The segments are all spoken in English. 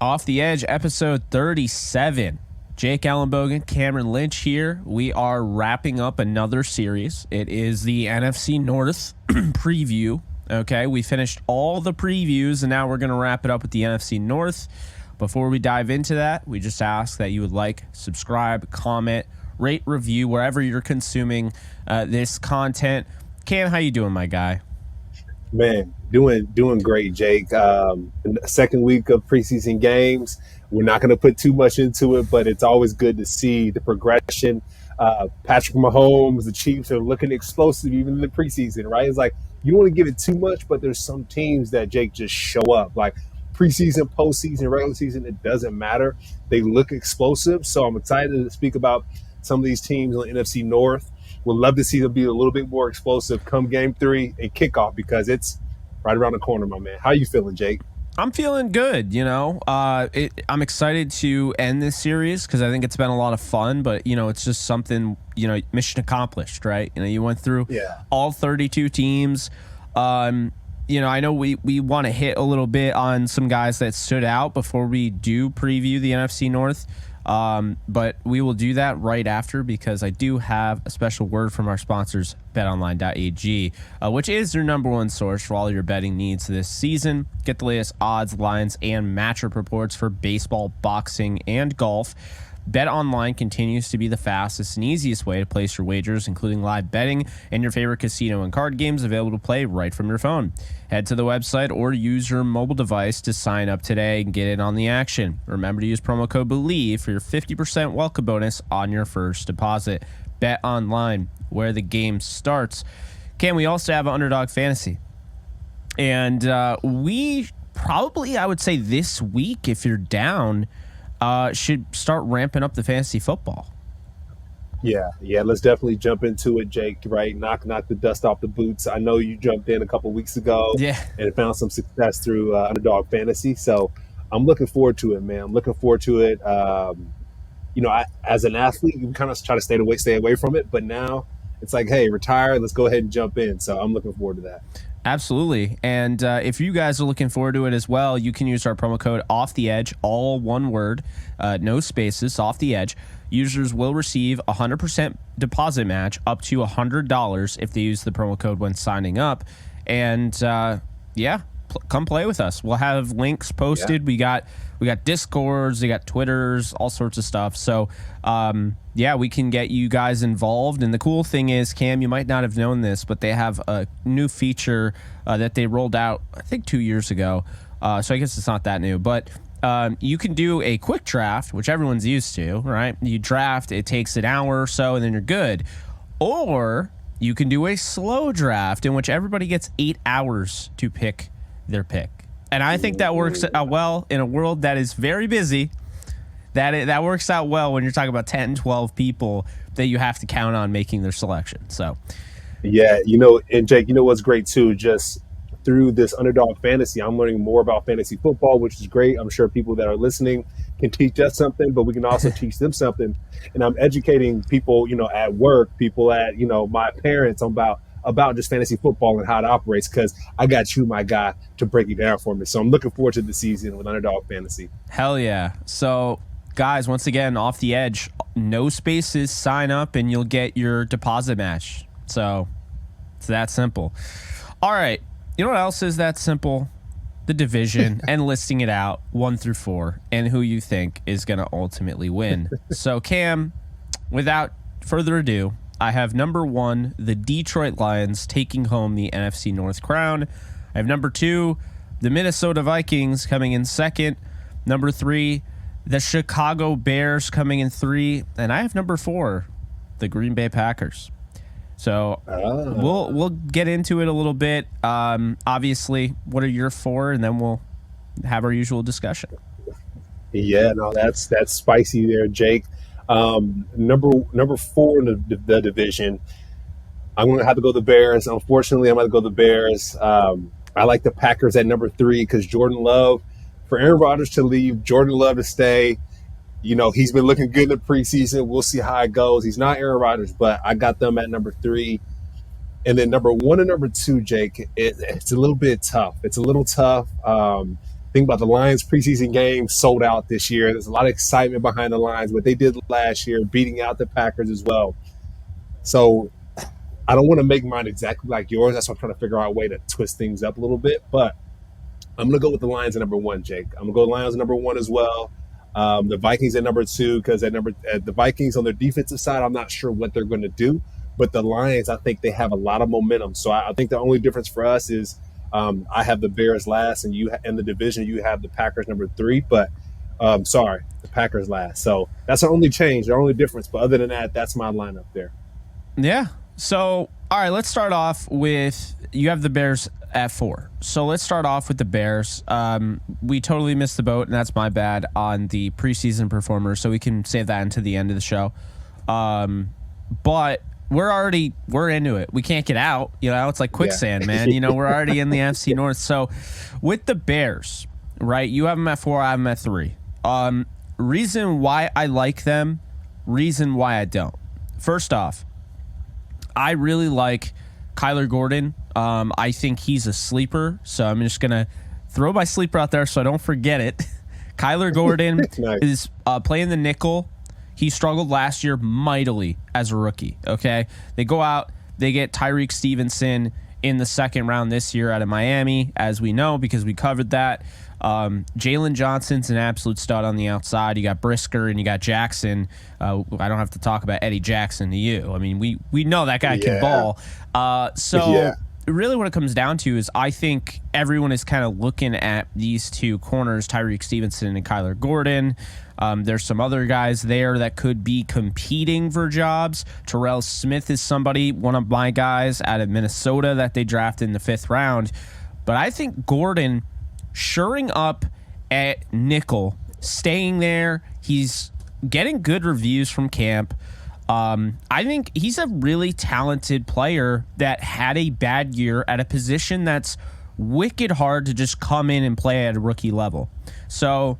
Off the Edge, episode 37. Jake Ellenbogen, Cameron Lynch here. We are wrapping up another series. It is the NFC North preview. Okay, we finished all the previews, and now we're going to wrap it up with the NFC North. Before we dive into that, we just ask that you would like, subscribe, comment, rate, review, wherever you're consuming this content. Cam, how you doing, my guy? Man, doing great, Jake. Second week of preseason games. We're not going to put too much into it, but it's always good to see the progression. Patrick Mahomes, the Chiefs are looking explosive even in the preseason, right? It's like you don't want to give it too much, but there's some teams that, Jake, just show up. Like preseason, postseason, regular season, it doesn't matter. They look explosive. So I'm excited to speak about some of these teams on the NFC North. Would love to see them be a little bit more explosive come game 3 and kickoff because it's right around the corner, my man. How you feeling, Jake? I'm feeling good, I'm excited to end this series because I think it's been a lot of fun, but, it's just something, mission accomplished, right? You went through all 32 teams. I know we want to hit a little bit on some guys that stood out before we do preview the NFC North. But we will do that right after because I do have a special word from our sponsors, betonline.ag, which is your number one source for all your betting needs this season. Get the latest odds, lines, and matchup reports for baseball, boxing, and golf. BetOnline continues to be the fastest and easiest way to place your wagers, including live betting and your favorite casino and card games available to play right from your phone. Head to the website or use your mobile device to sign up today and get in on the action. Remember to use promo code Bleav for your 50% welcome bonus on your first deposit. BetOnline, where the game starts. Cam, we also have Underdog Fantasy. And we probably, I would say this week, if you're down, should start ramping up the fantasy football. Yeah, let's definitely jump into it, Jake, right? Knock the dust off the boots. I know you jumped in a couple weeks ago and found some success through Underdog Fantasy. So I'm looking forward to it, man. I'm looking forward to it. As an athlete, you kind of try to stay away from it. But now it's like, hey, retire. Let's go ahead and jump in. So I'm looking forward to that. Absolutely. And if you guys are looking forward to it as well, you can use our promo code Off the Edge, all one word, no spaces, Off the Edge. Users will receive a 100% deposit match up to $100 if they use the promo code when signing up. And come play with us. We'll have links posted. Yeah. We got Discords, we got Twitters, all sorts of stuff. So we can get you guys involved. And the cool thing is, Cam, you might not have known this, but they have a new feature that they rolled out, I think 2 years ago. So I guess it's not that new, but you can do a quick draft, which everyone's used to, right? You draft, it takes an hour or so, and then you're good. Or you can do a slow draft in which everybody gets 8 hours to pick their pick. And I think that works out well in a world that is very busy. That works out well when you're talking about 10, 12 people that you have to count on making their selection. So, yeah, and Jake, what's great too, just through this Underdog Fantasy, I'm learning more about fantasy football, which is great. I'm sure people that are listening can teach us something, but we can also teach them something. And I'm educating people, at work, people at, my parents about just fantasy football and how it operates, because I got you, my guy, to break it down for me. So I'm looking forward to the season with Underdog Fantasy. Hell yeah. So, guys, once again, Off the Edge, no spaces, sign up, and you'll get your deposit match. So it's that simple. All right. You know what else is that simple? The division and listing it out 1 through 4 and who you think is going to ultimately win. So, Cam, without further ado, I have number 1, the Detroit Lions taking home the NFC North crown. I have number 2, the Minnesota Vikings coming in second. Number 3, the Chicago Bears coming in 3. And I have number 4, the Green Bay Packers. So we'll get into it a little bit. Obviously, what are your 4? And then we'll have our usual discussion. Yeah, no, that's spicy there, Jake. Number 4 in the division, I'm going to have to go the Bears. Unfortunately, I'm going to go the Bears. I like the Packers at number 3 because Jordan Love, for Aaron Rodgers to leave, Jordan Love to stay. He's been looking good in the preseason. We'll see how it goes. He's not Aaron Rodgers, but I got them at number 3. And then number 1 and number 2, Jake, it's a little bit tough. It's a little tough. Think about the Lions preseason game sold out this year. There's a lot of excitement behind the Lions, what they did last year, beating out the Packers as well. So I don't want to make mine exactly like yours. That's why I'm trying to figure out a way to twist things up a little bit. But I'm going to go with the Lions at number one, Jake. I'm going to go Lions at number one as well. The Vikings at number two, because the Vikings on their defensive side, I'm not sure what they're going to do. But the Lions, I think they have a lot of momentum. So I think the only difference for us is I have the Bears last, and you in the division you have the Packers number three. But the Packers last. So that's our only change, our only difference. But other than that, that's my lineup there. Yeah. So, all right, let's start off with you have the Bears at 4. So let's start off with the Bears. We totally missed the boat, and that's my bad on the preseason performers, so we can save that into the end of the show. But we're into it. We can't get out. It's like quicksand, man. We're already in the NFC North. So with the Bears, right, you have them at 4, I have them at 3. Reason why I like them, reason why I don't. First off, I really like Kyler Gordon. I think he's a sleeper, so I'm just going to throw my sleeper out there so I don't forget it. Kyler Gordon Nice. is playing the nickel. He struggled last year mightily as a rookie, okay? They go out, they get Tyreek Stevenson in the second round this year out of Miami, as we know because we covered that. Jalen Johnson's an absolute stud on the outside. You got Brisker and you got Jackson. I don't have to talk about Eddie Jackson to you. I mean, we know that guy can ball. Really what it comes down to is I think everyone is kind of looking at these two corners, Tyreek Stevenson and Kyler Gordon. There's some other guys there that could be competing for jobs. Terrell Smith is somebody, one of my guys out of Minnesota that they drafted in the 5th round. But I think Gordon shoring up at nickel, staying there, he's getting good reviews from camp. I think he's a really talented player that had a bad year at a position that's wicked hard to just come in and play at a rookie level. So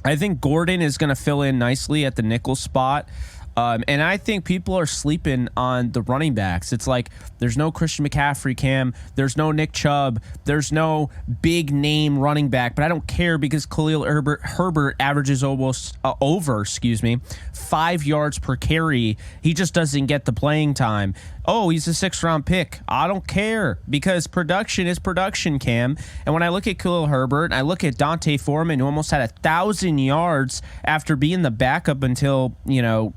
I think Gordon is going to fill in nicely at the nickel spot. And I think people are sleeping on the running backs. It's like there's no Christian McCaffrey, Cam. There's no Nick Chubb. There's no big name running back. But I don't care because Khalil Herbert averages almost over 5 yards per carry. He just doesn't get the playing time. Oh, he's a 6th-round pick. I don't care because production is production, Cam. And when I look at Khalil Herbert, I look at Dante Foreman, who almost had 1,000 yards after being the backup until,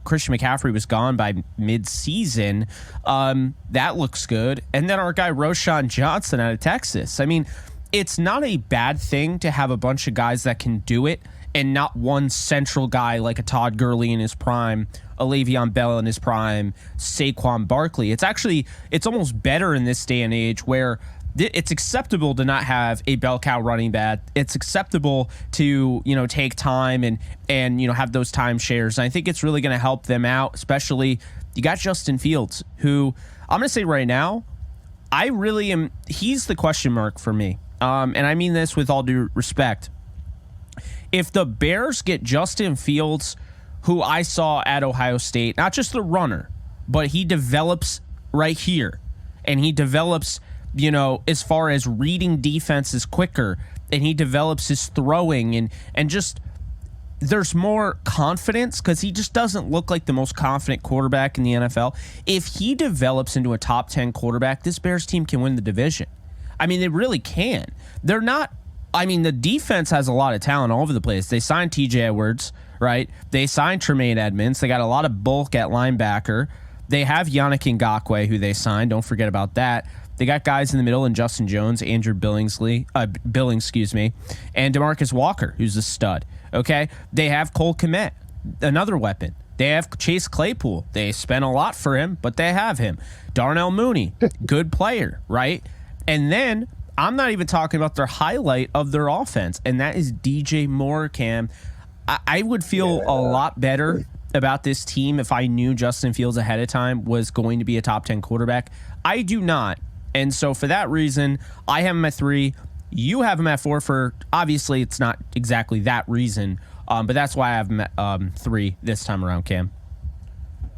Christian McCaffrey was gone by mid-season. That looks good. And then our guy Roschon Johnson out of Texas. I mean, it's not a bad thing to have a bunch of guys that can do it and not one central guy like a Todd Gurley in his prime, a Le'Veon Bell in his prime, Saquon Barkley. It's almost better in this day and age where it's acceptable to not have a bell cow running back. It's acceptable to, take time and have those timeshares. And I think it's really going to help them out, especially you got Justin Fields, who I'm going to say right now, he's the question mark for me. And I mean this with all due respect. If the Bears get Justin Fields, who I saw at Ohio State, not just the runner, but he develops right here, and he develops, as far as reading defenses quicker, and he develops his throwing, and just there's more confidence because he just doesn't look like the most confident quarterback in the NFL. If he develops into a top 10 quarterback, this Bears team can win the division. I mean, they really can. They're not. I mean, the defense has a lot of talent all over the place. They signed TJ Edwards, right? They signed Tremaine Edmonds. They got a lot of bulk at linebacker. They have Yannick Ngakoue, who they signed. Don't forget about that. They got guys in the middle in Justin Jones, Andrew Billings, and DeMarcus Walker, who's a stud. Okay? They have Cole Kmet, another weapon. They have Chase Claypool. They spent a lot for him, but they have him. Darnell Mooney, good player, right? And then I'm not even talking about their highlight of their offense, and that is DJ Moore, Cam. I would feel a lot better about this team if I knew Justin Fields ahead of time was going to be a top 10 quarterback. I do not. And so for that reason, I have him at 3. You have him at 4 for, obviously, it's not exactly that reason, but that's why I have him at 3 this time around, Cam.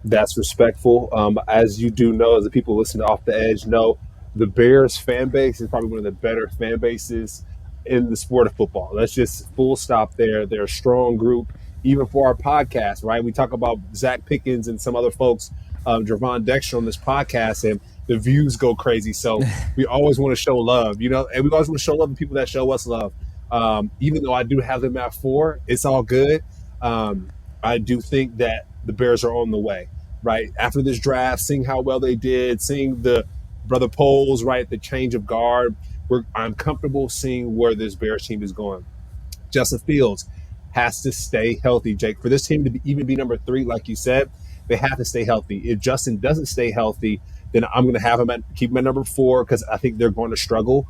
That's respectful. As you do know, as the people listening to Off the Edge know, the Bears fan base is probably one of the better fan bases in the sport of football. Let's just full stop there. They're a strong group, even for our podcast, right? We talk about Zach Pickens and some other folks, Javon Dexter on this podcast, and the views go crazy. So we always want to show love, and we always want to show love to people that show us love. Even though I do have them at 4, it's all good. I do think that the Bears are on the way, right? After this draft, seeing how well they did, seeing the Brother Poles, right, the change of guard, I'm comfortable seeing where this Bears team is going. Justin Fields has to stay healthy, Jake. For this team to even be number 3, like you said, they have to stay healthy. If Justin doesn't stay healthy, then I'm going to have him keep him at number 4 because I think they're going to struggle.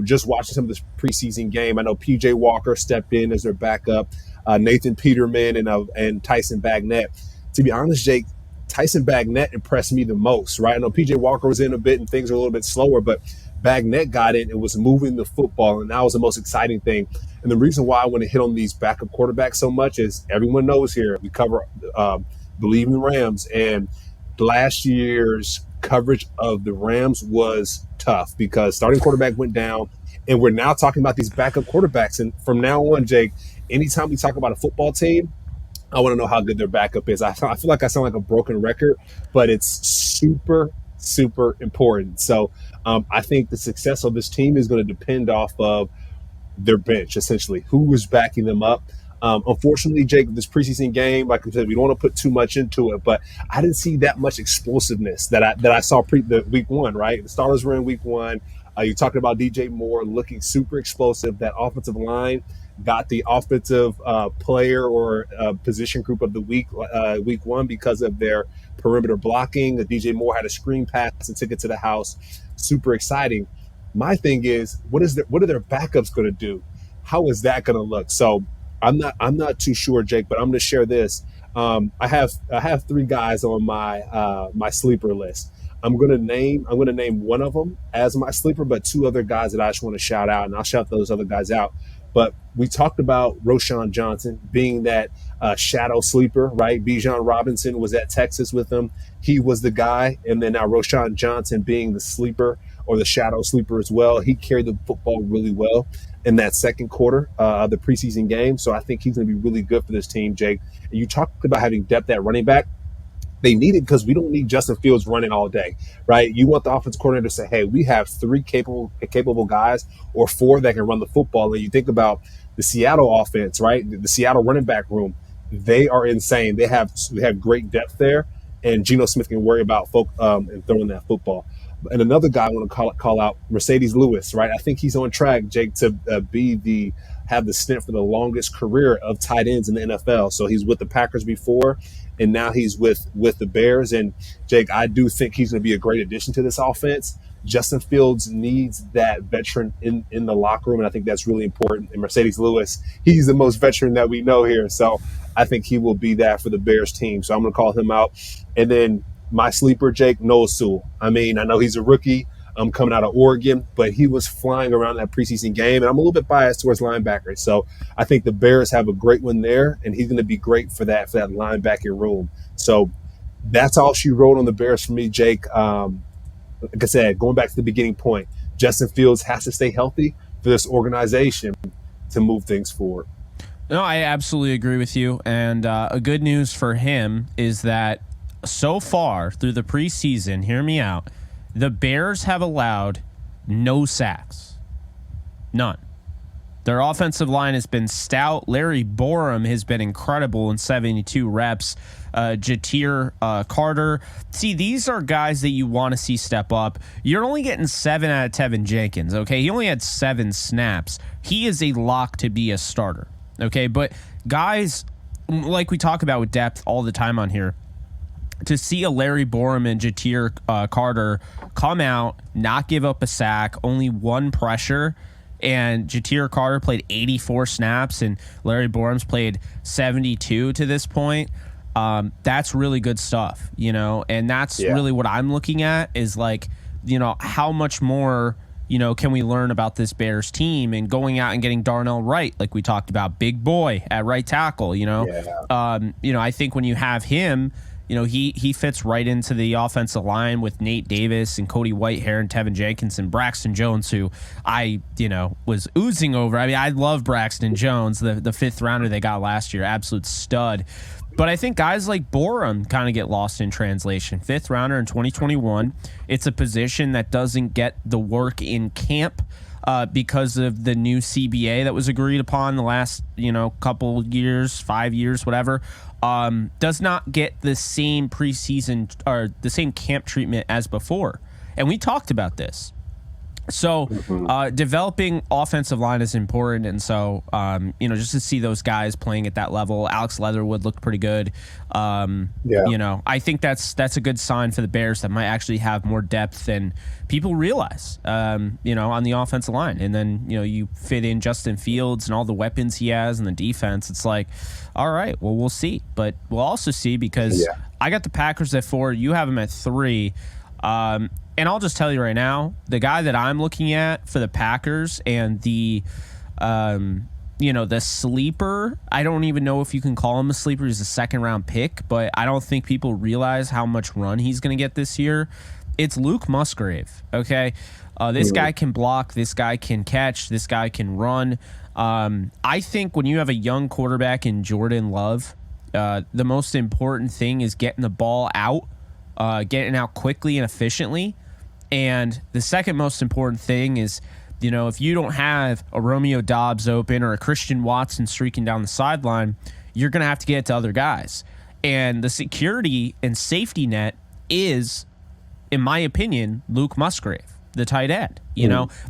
Just watching some of this preseason game, I know P.J. Walker stepped in as their backup, Nathan Peterman and Tyson Bagnet. To be honest, Jake, Tyson Bagnet impressed me the most, right? I know P.J. Walker was in a bit and things are a little bit slower, but Bagnet got in and was moving the football, and that was the most exciting thing. And the reason why I want to hit on these backup quarterbacks so much is everyone knows here we cover Bleav in the Rams, and last year's coverage of the Rams was tough because starting quarterback went down, and we're now talking about these backup quarterbacks. And from now on, Jake, anytime we talk about a football team, I want to know how good their backup is. I feel like I sound like a broken record, but it's super, super important. So I think the success of this team is going to depend off of their bench, essentially, who is backing them up. Unfortunately, Jake, this preseason game, like I said, we don't want to put too much into it, but I didn't see that much explosiveness that I saw the week 1, right? The starters were in week 1. You talked about DJ Moore looking super explosive. That offensive line got the offensive player or position group of the week 1 because of their perimeter blocking. The DJ Moore had a screen pass and took it to the house. Super exciting. My thing is, what are their backups going to do? How is that going to look? So I'm not too sure, Jake, but I'm going to share this. I have 3 guys on my sleeper list. I'm going to name one of them as my sleeper, but 2 other guys that I just want to shout out, and I'll shout those other guys out. But we talked about Roschon Johnson being that shadow sleeper, right? Bijan Robinson was at Texas with him. He was the guy. And then now Roschon Johnson being the sleeper or the shadow sleeper as well. He carried the football really well in that second quarter of the preseason game. So I think he's going to be really good for this team, Jake. And you talked about having depth at running back. They need it because we don't need Justin Fields running all day, right? You want the offense coordinator to say, hey, we have 3 capable guys or 4 that can run the football. And you think about the Seattle offense, right? The Seattle running back room, they are insane. They have great depth there, and Geno Smith can worry about and throwing that football. And another guy I want to call out, Mercedes Lewis, right? I think he's on track, Jake, to have the stint for the longest career of tight ends in the NFL. So he's with the Packers before, and now he's with the Bears. And Jake, I do think he's going to be a great addition to this offense. Justin Fields needs that veteran in the locker room, and I think that's really important. And Mercedes Lewis, he's the most veteran that we know here. So I think he will be that for the Bears team. So I'm going to call him out. And then my sleeper, Jake, Noah Sewell. I mean, I know he's a rookie. Coming out of Oregon, but he was flying around that preseason game, and I'm a little bit biased towards linebackers. So I think the Bears have a great one there, and he's going to be great for that linebacking room. So that's all she wrote on the Bears for me, Jake. Like I said, going back to the beginning point, Justin Fields has to stay healthy for this organization to move things forward. No, I absolutely agree with you. And a good news for him is that so far through the preseason, hear me out, the Bears have allowed no sacks. None. Their offensive line has been stout. Larry Borum has been incredible in 72 reps. Jatir Carter. See, these are guys that you want to see step up. You're only getting 7 out of Tevin Jenkins, okay? He only had 7 snaps. He is a lock to be a starter, okay? But guys, like we talk about with depth all the time on here, to see a Larry Borum and Jatir Carter come out, not give up a sack, only 1 pressure, and Jatir Carter played 84 snaps and Larry Borum's played 72 to this point, that's really good stuff, and that's really what I'm looking at is like, how much more, can we learn about this Bears team and going out and getting Darnell Wright, like we talked about, big boy at right tackle, I think when you have him, he fits right into the offensive line with Nate Davis and Cody Whitehair and Tevin Jenkins and Braxton Jones, who I was oozing over. I mean, I love Braxton Jones, the fifth rounder they got last year, absolute stud. But I think guys like Borum kind of get lost in translation. Fifth rounder in 2021. It's a position that doesn't get the work in camp because of the new CBA that was agreed upon the last, couple years, 5 years, whatever. Does not get the same preseason or the same camp treatment as before. And we talked about this. So developing offensive line is important. And so, just to see those guys playing at that level, Alex Leatherwood looked pretty good. I think that's a good sign for the Bears that might actually have more depth than people realize, on the offensive line. And then, you fit in Justin Fields and all the weapons he has and the defense. It's like, all right, well, we'll see. But we'll also see because I got the Packers at 4. You have them at 3. And I'll just tell you right now, the guy that I'm looking at for the Packers and the sleeper, I don't even know if you can call him a sleeper. He's a second-round pick, but I don't think people realize how much run he's going to get this year. It's Luke Musgrave, okay? This guy can block. This guy can catch. This guy can run. I think when you have a young quarterback in Jordan Love, the most important thing is getting the ball out, getting out quickly and efficiently. And the second most important thing is, if you don't have a Romeo Doubs open or a Christian Watson streaking down the sideline, you're going to have to get it to other guys. And the security and safety net is, in my opinion, Luke Musgrave, the tight end.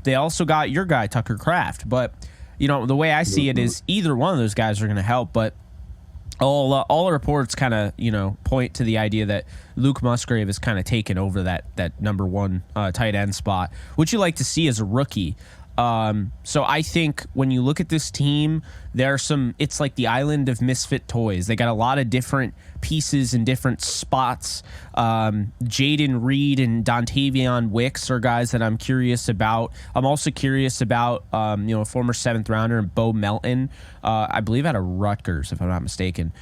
They also got your guy, Tucker Kraft. But, the way I see it is either one of those guys are going to help. But all reports kind of, point to the idea that Luke Musgrave is kind of taken over that number one tight end spot, which you like to see as a rookie. So I think when you look at this team, it's like the island of misfit toys. They got a lot of different pieces in different spots. Jaden Reed and Dontavion Wicks are guys that I'm curious about. I'm also curious about, a former 7th rounder, Bo Melton, I believe out of Rutgers, if I'm not mistaken.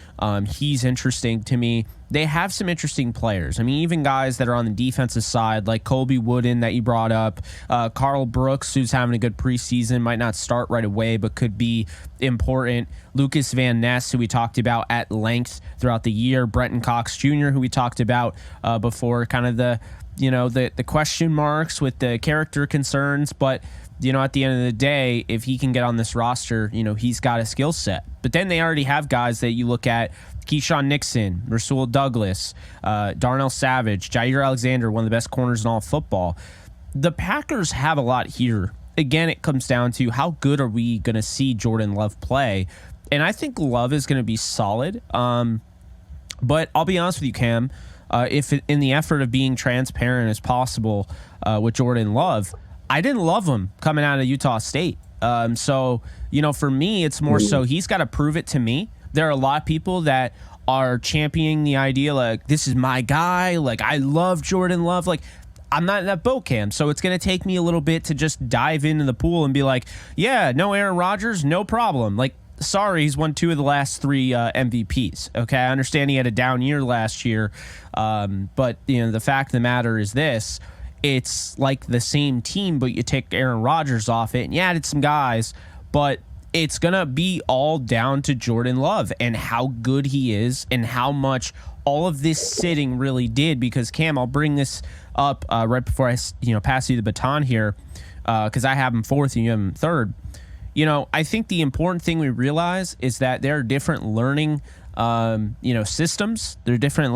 He's interesting to me. They have some interesting players. I mean, even guys that are on the defensive side, like Colby Wooden that you brought up, Carl Brooks, who's having a good preseason, might not start right away, but could be important. Lucas Van Ness, who we talked about at length throughout the year. Brenton Cox Jr., who we talked about before, kind of the question marks with the character concerns. But, at the end of the day, if he can get on this roster, he's got a skill set. But then they already have guys that you look at, Keyshawn Nixon, Rasul Douglas, Darnell Savage, Jair Alexander, one of the best corners in all of football. The Packers have a lot here. Again, it comes down to how good are we going to see Jordan Love play? And I think Love is going to be solid. But I'll be honest with you, Cam, in the effort of being transparent as possible with Jordan Love, I didn't love him coming out of Utah State. So, for me, it's more so he's got to prove it to me. There are a lot of people that are championing the idea like, this is my guy. Like, I love Jordan Love. Like, I'm not in that boat, Cam. So it's going to take me a little bit to just dive into the pool and be like, yeah, no Aaron Rodgers, no problem. Like, sorry, he's won 2 of the last 3 MVPs. Okay, I understand he had a down year last year. But, the fact of the matter is this. It's like the same team, but you take Aaron Rodgers off it and you added some guys. But it's going to be all down to Jordan Love and how good he is and how much all of this sitting really did. Because, Cam, I'll bring this up right before I pass you the baton here because I have him 4th and you have him 3rd. I think the important thing we realize is that there are different learning, systems. There are different,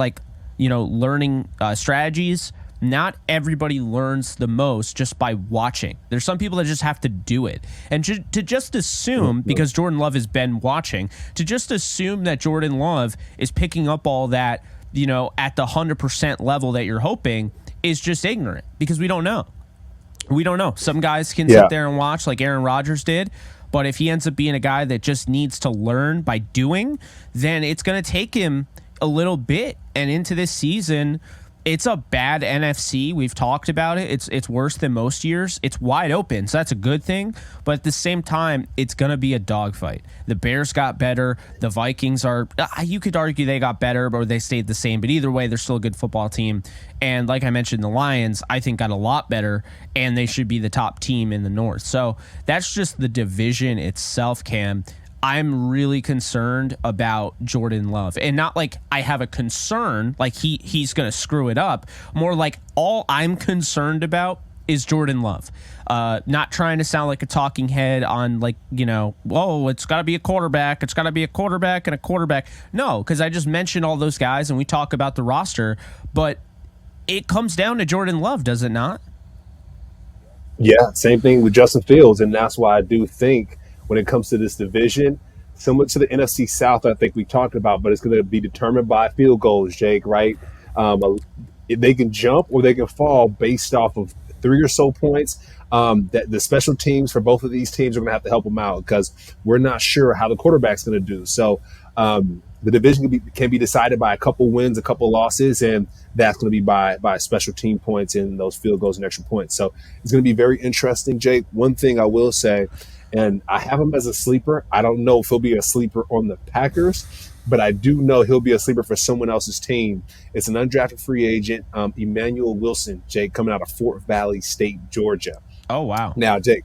learning strategies. Not everybody learns the most just by watching. There's some people that just have to do it. And to just assume, because Jordan Love has been watching, to just assume that Jordan Love is picking up all that, at the 100% level that you're hoping is just ignorant because we don't know. We don't know. Some guys can sit there and watch like Aaron Rodgers did, but if he ends up being a guy that just needs to learn by doing, then it's going to take him a little bit. And into this season, It's a bad NFC. We've talked about it. It's worse than most years. It's wide open, so that's a good thing. But at the same time, it's going to be a dogfight. The Bears got better. The Vikings are, you could argue they got better, or they stayed the same. But either way, they're still a good football team. And like I mentioned, the Lions, I think, got a lot better, and they should be the top team in the North. So that's just the division itself, Cam. I'm really concerned about Jordan Love, and not like I have a concern like he's going to screw it up. More like all I'm concerned about is Jordan Love. Not trying to sound like a talking head on like, whoa, it's got to be a quarterback. It's got to be a quarterback and a quarterback. No, because I just mentioned all those guys and we talk about the roster, but it comes down to Jordan Love, does it not? Yeah, same thing with Justin Fields, and that's why I do think when it comes to this division, similar to the NFC South, I think we talked about, but it's going to be determined by field goals, Jake, right? They can jump or they can fall based off of 3 or so points. That the special teams for both of these teams are going to have to help them out because we're not sure how the quarterback's going to do. So the division can be decided by a couple wins, a couple losses, and that's going to be by special team points and those field goals and extra points. So it's going to be very interesting, Jake. One thing I will say, and I have him as a sleeper. I don't know if he'll be a sleeper on the Packers, but I do know he'll be a sleeper for someone else's team. It's an undrafted free agent, Emmanuel Wilson, Jake, coming out of Fort Valley State, Georgia. Oh, wow. Now, Jake,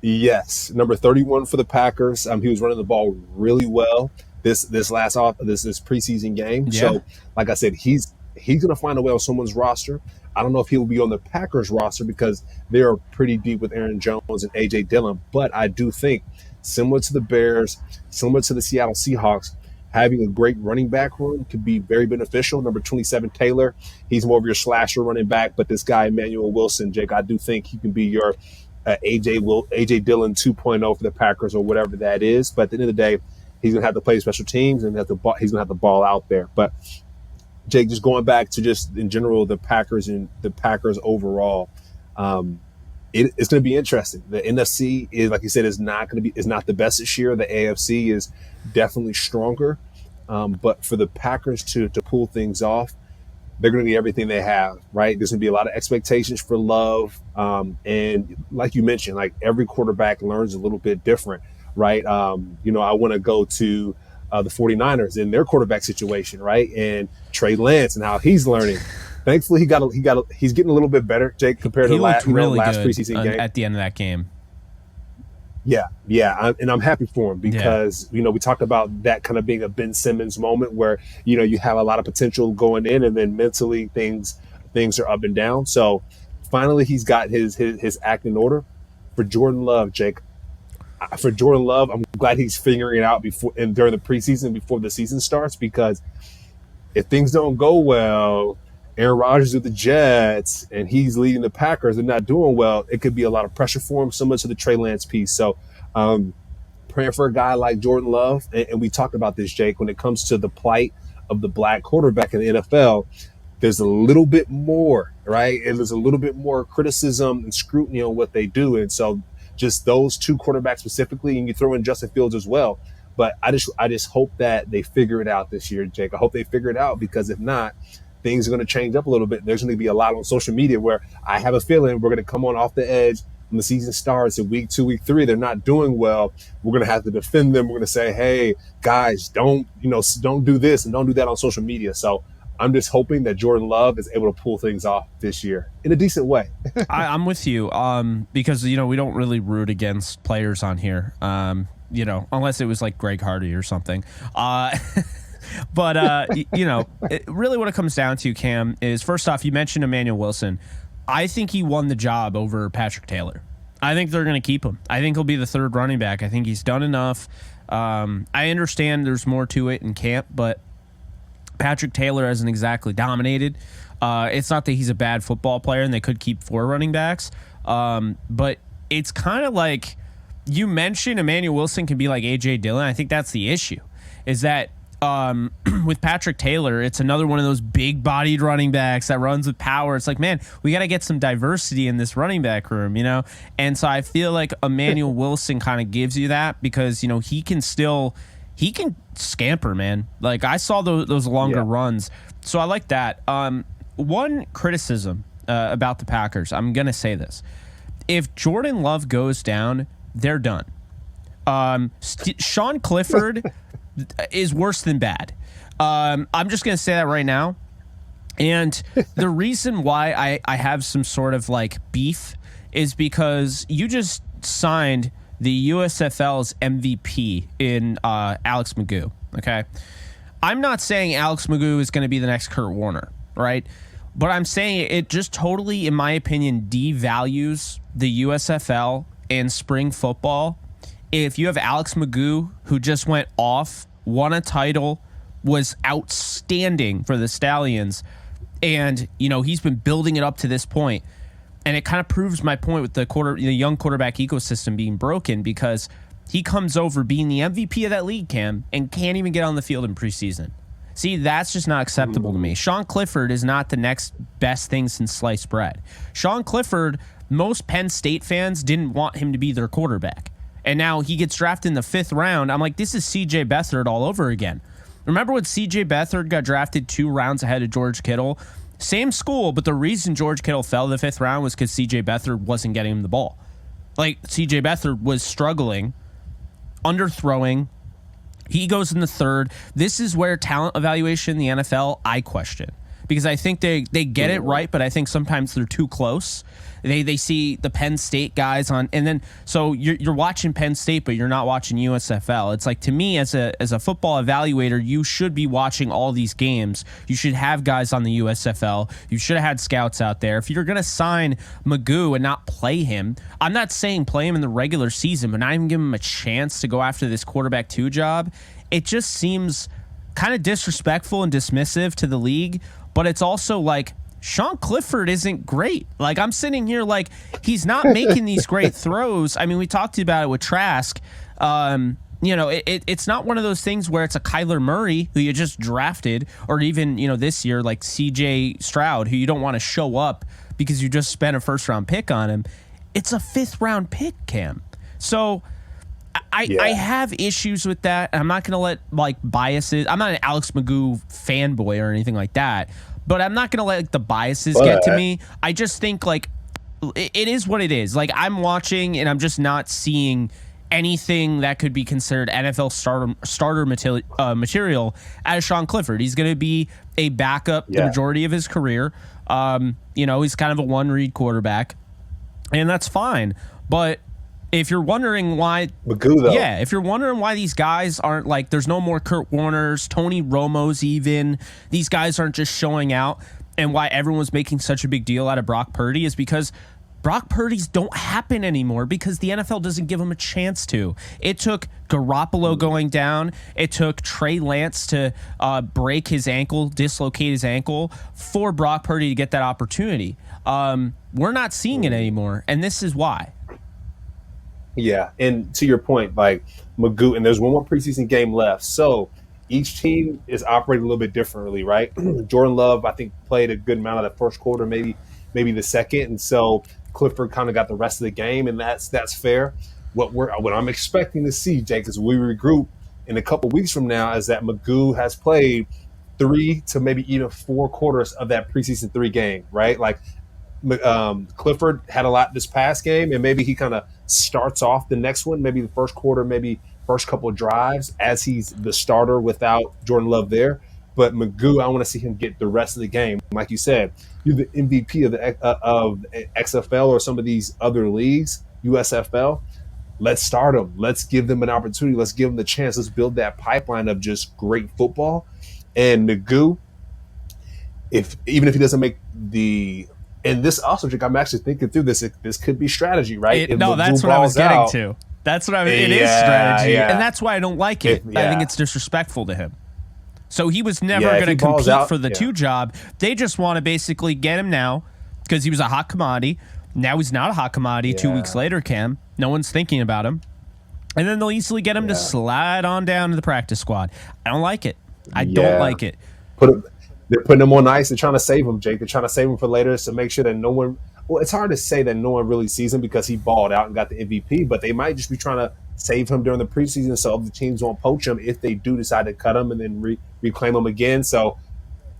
yes, number 31 for the Packers. He was running the ball really well this preseason game. Yeah. So, like I said, he's going to find a way on someone's roster. I don't know if he'll be on the Packers roster because they're pretty deep with Aaron Jones and A.J. Dillon. But I do think, similar to the Bears, similar to the Seattle Seahawks, having a great running back room could be very beneficial. Number 27, Taylor, he's more of your slasher running back. But this guy, Emmanuel Wilson, Jake, I do think he can be your A.J. Dillon 2.0 for the Packers or whatever that is. But at the end of the day, he's going to have to play special teams and he's going to have the ball out there. But Jake, just going back to just in general the Packers and the Packers overall, it's going to be interesting. The NFC is, like you said, is not the best this year. The AFC is definitely stronger, but for the Packers to pull things off, they're going to need everything they have. Right? There's going to be a lot of expectations for Love, and like you mentioned, like every quarterback learns a little bit different. Right? I want to go to the 49ers in their quarterback situation, right? And Trey Lance and how he's learning. Thankfully, he's getting a little bit better, Jake, compared to last preseason game. At the end of that game. Yeah, and I'm happy for him because we talked about that kind of being a Ben Simmons moment where you have a lot of potential going in, and then mentally things are up and down. So finally, he's got his act in order. For Jordan Love, Jake. For Jordan Love, I'm glad he's figuring it out during the preseason before the season starts, because if things don't go well, Aaron Rodgers with the Jets and he's leading the Packers and not doing well, it could be a lot of pressure for him, similar to the Trey Lance piece. So praying for a guy like Jordan Love, and we talked about this, Jake, when it comes to the plight of the black quarterback in the NFL, there's a little bit more, right? And there's a little bit more criticism and scrutiny on what they do. And so just those two quarterbacks specifically, and you throw in Justin Fields as well. But I just hope that they figure it out this year, Jake. I hope they figure it out, because if not, things are going to change up a little bit. There's going to be a lot on social media where I have a feeling we're going to come on off the edge when the season starts in week 2, week 3. They're not doing well. We're going to have to defend them. We're going to say, hey, guys, don't do this and don't do that on social media. So I'm just hoping that Jordan Love is able to pull things off this year in a decent way. I'm with you because, we don't really root against players on here, unless it was like Greg Hardy or something. But, really what it comes down to, Cam, is first off, you mentioned Emmanuel Wilson. I think he won the job over Patrick Taylor. I think they're going to keep him. I think he'll be the third running back. I think he's done enough. I understand there's more to it in camp, but Patrick Taylor hasn't exactly dominated. It's not that he's a bad football player and they could keep 4 running backs. But it's kind of like you mentioned Emmanuel Wilson can be like A.J. Dillon. I think that's the issue, is that with Patrick Taylor, it's another one of those big-bodied running backs that runs with power. It's like, man, we got to get some diversity in this running back room, And so I feel like Emmanuel Wilson kind of gives you that, because, he can scamper, man. Like, I saw those longer runs. So I like that. one criticism about the Packers, I'm going to say this. If Jordan Love goes down, they're done. Sean Clifford is worse than bad. I'm just going to say that right now. And the reason why I have some sort of like beef is because you just signed the USFL's MVP in Alex McGough. Okay. I'm not saying Alex McGough is going to be the next Kurt Warner, right? But I'm saying it just totally, in my opinion, devalues the USFL and spring football. If you have Alex McGough, who just went off, won a title, was outstanding for the Stallions, and he's been building it up to this point, and it kind of proves my point with the young quarterback ecosystem being broken, because he comes over being the MVP of that league, Cam, and can't even get on the field in preseason. See, that's just not acceptable to me. Sean Clifford is not the next best thing since sliced bread. Sean Clifford, most Penn State fans didn't want him to be their quarterback. And now he gets drafted in the 5th round. I'm like, this is C.J. Beathard all over again. Remember when C.J. Beathard got drafted 2 rounds ahead of George Kittle? Same school, but the reason George Kittle fell the 5th round was because C.J. Beathard wasn't getting him the ball. Like, C.J. Beathard was struggling, underthrowing. He goes in the 3rd. This is where talent evaluation in the NFL, I question. Because I think they get it right, but I think sometimes they're too close. They see the Penn State guys on, and then so you're watching Penn State, but you're not watching USFL. It's like, to me, as a football evaluator, you should be watching all these games. You should have guys on the USFL. You should have had scouts out there. If you're gonna sign McGough and not play him, I'm not saying play him in the regular season, but not even give him a chance to go after this quarterback 2 job. It just seems kind of disrespectful and dismissive to the league. But it's also like, Sean Clifford isn't great. Like, I'm sitting here like, he's not making these great throws. I mean, we talked about it with Trask. It's not one of those things where it's a Kyler Murray who you just drafted, or even, this year, like C.J. Stroud, who you don't want to show up because you just spent a 1st-round pick on him. It's a 5th-round pick, Cam. So I have issues with that. I'm not going to let biases. I'm not an Alex McGough fanboy or anything like that, but I'm not going to let the biases get to me. I just think it is what it is. Like, I'm watching and I'm just not seeing anything that could be considered NFL starter material out of Sean Clifford. He's going to be a backup the majority of his career. He's kind of a one-read quarterback, and that's fine. But if you're wondering why McGough, though. Yeah, if you're wondering why these guys aren't there's no more Kurt Warners, Tony Romos even, these guys aren't just showing out, and why everyone's making such a big deal out of Brock Purdy is because Brock Purdy's don't happen anymore because the NFL doesn't give him a chance to. It took Garoppolo going down. It took Trey Lance to dislocate his ankle for Brock Purdy to get that opportunity. We're not seeing it anymore, and this is why. Yeah, and to your point, like McGough, and there's one more preseason game left, so each team is operating a little bit differently, right? Jordan Love, I think, played a good amount of the 1st quarter, maybe the 2nd, and so Clifford kind of got the rest of the game, and that's fair. What I'm expecting to see, Jake, as we regroup in a couple weeks from now, is that McGough has played 3 to maybe even 4 quarters of that preseason 3 game, right? Like, Clifford had a lot this past game, and maybe he kind of starts off the next one, maybe the 1st quarter, maybe first couple of drives as he's the starter without Jordan Love there. But McGough, I want to see him get the rest of the game. Like you said, you're the MVP of XFL or some of these other leagues, USFL. Let's start them. Let's give them an opportunity. Let's give them the chance. Let's build that pipeline of just great football. And McGough, even if he doesn't make the – and this also, Jake, I'm actually thinking through this. This could be strategy, right? That's what I was getting to. That's what it is strategy. And that's why I don't like it. I think it's disrespectful to him. So he was never going to compete for the 2 job. They just want to basically get him now because he was a hot commodity. Now he's not a hot commodity 2 weeks later, Cam. No one's thinking about him. And then they'll easily get him to slide on down to the practice squad. I don't like it. I don't like it. They're putting him on ice. They're trying to save him, Jake. They're trying to save him for later to make sure that no one – well, it's hard to say that no one really sees him because he balled out and got the MVP, but they might just be trying to save him during the preseason so other teams won't poach him if they do decide to cut him and then reclaim him again. So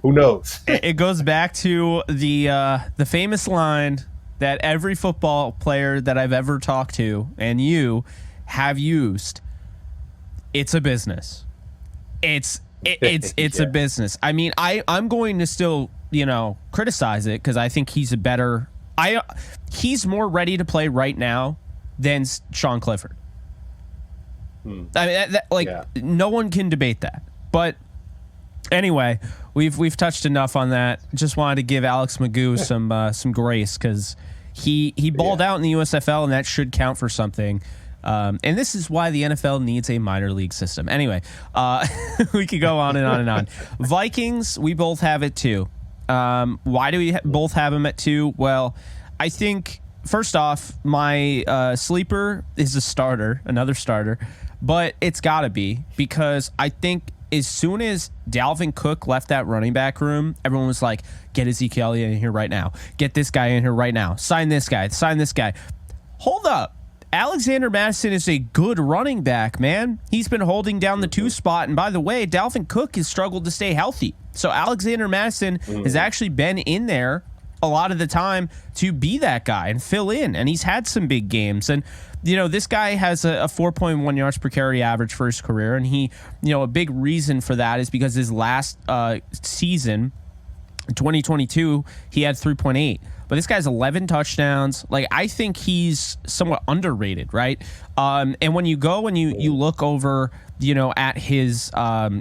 Who knows? It goes back to the famous line that every football player that I've ever talked to and you have used. It's a business. It's a business. I mean, I'm going to still, criticize it because I think he's he's more ready to play right now than Sean Clifford. I mean, no one can debate that. But anyway, we've touched enough on that. Just wanted to give Alex Magoo some grace because he balled out in the USFL, and that should count for something. And this is why the NFL needs a minor league system. Anyway, we could go on and on and on. Vikings, we both have it too. Why do we both have them at 2? Well, I think first off, my sleeper is another starter, but it's got to be because I think as soon as Dalvin Cook left that running back room, everyone was like, get Ezekiel Elliott in here right now. Get this guy in here right now. Sign this guy. Sign this guy. Hold up. Alexander Mattison is a good running back, man. He's been holding down the 2 spot. And by the way, Dalvin Cook has struggled to stay healthy. So Alexander Mattison has actually been in there a lot of the time to be that guy and fill in. And he's had some big games. And, this guy has a 4.1 yards per carry average for his career. And he, a big reason for that is because his last season, 2022, he had 3.8. But this guy's 11 touchdowns. Like, I think he's somewhat underrated, right? And when you go and you look over, at his,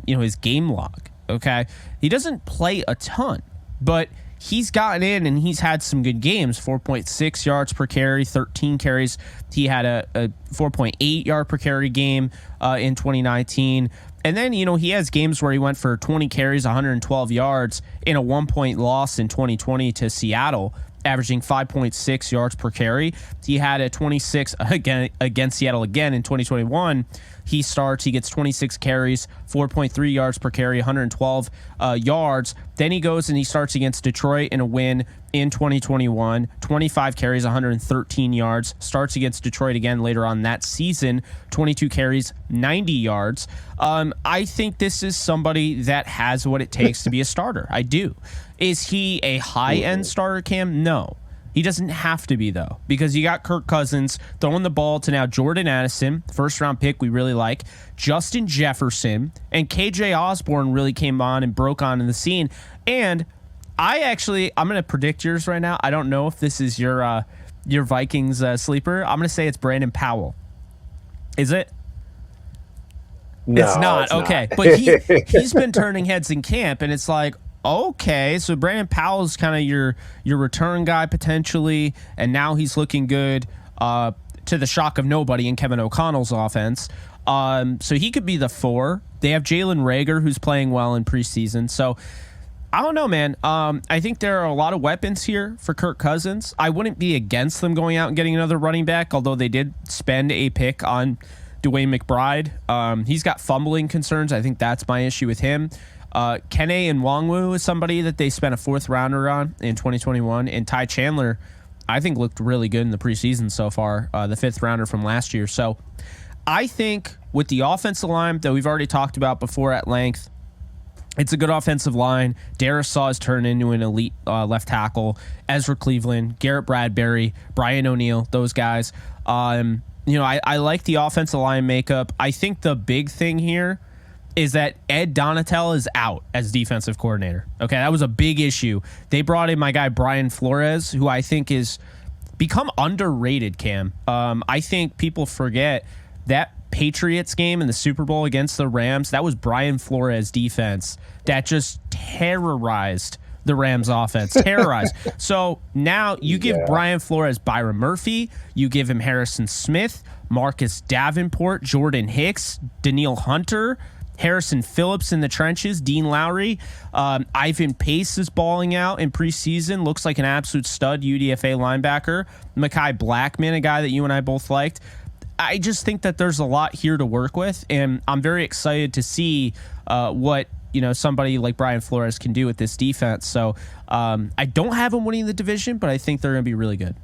his game log, okay, he doesn't play a ton, but he's gotten in and he's had some good games. 4.6 yards per carry, 13 carries. He had a 4.8 yard per carry game in 2019. And then, he has games where he went for 20 carries, 112 yards in a 1-point loss in 2020 to Seattle, averaging 5.6 yards per carry. He had a 26 against Seattle again in 2021. He gets 26 carries, 4.3 yards per carry, 112 yards. Then he goes and he starts against Detroit in a win in 2021, 25 carries, 113 yards. Starts against Detroit again later on that season, 22 carries, 90 yards. I think this is somebody that has what it takes to be a starter. I do. Is he a high-end starter, Cam? No. He doesn't have to be, though, because you got Kirk Cousins throwing the ball to now Jordan Addison, first-round pick we really like, Justin Jefferson, and KJ Osborne really came on and broke on in the scene. And I'm going to predict yours right now. I don't know if this is your Vikings sleeper. I'm going to say it's Brandon Powell. Is it? No, it's not. Okay. But he's been turning heads in camp, and it's like, okay, so Brandon Powell's kind of your return guy potentially, and now he's looking good to the shock of nobody in Kevin O'Connell's offense. So he could be the 4. They have Jalen Reagor, who's playing well in preseason. So I don't know, man. I think there are a lot of weapons here for Kirk Cousins. I wouldn't be against them going out and getting another running back, although they did spend a pick on Dwayne McBride. He's got fumbling concerns. I think that's my issue with him. Kene Nwangwu is somebody that they spent a 4th rounder on in 2021, and Ty Chandler, I think, looked really good in the preseason so far, the 5th rounder from last year. So I think with the offensive line that we've already talked about before at length, it's a good offensive line. Darius Saw has turned into an elite left tackle. Ezra Cleveland, Garrett Bradbury, Brian O'Neill, those guys. I like the offensive line makeup. I think the big thing here is that Ed Donatel is out as defensive coordinator. Okay, that was a big issue. They brought in my guy Brian Flores, who I think is become underrated, Cam. I think people forget that Patriots game in the Super Bowl against the Rams, that was Brian Flores' defense that just terrorized the Rams offense. Terrorized. So now you give Brian Flores Byron Murphy, you give him Harrison Smith, Marcus Davenport, Jordan Hicks, Daniil Hunter, Harrison Phillips in the trenches, Dean Lowry. Ivan Pace is balling out in preseason. Looks like an absolute stud UDFA linebacker. Mekhi Blackman, a guy that you and I both liked. I just think that there's a lot here to work with, and I'm very excited to see what somebody like Brian Flores can do with this defense. So I don't have them winning the division, but I think they're going to be really good.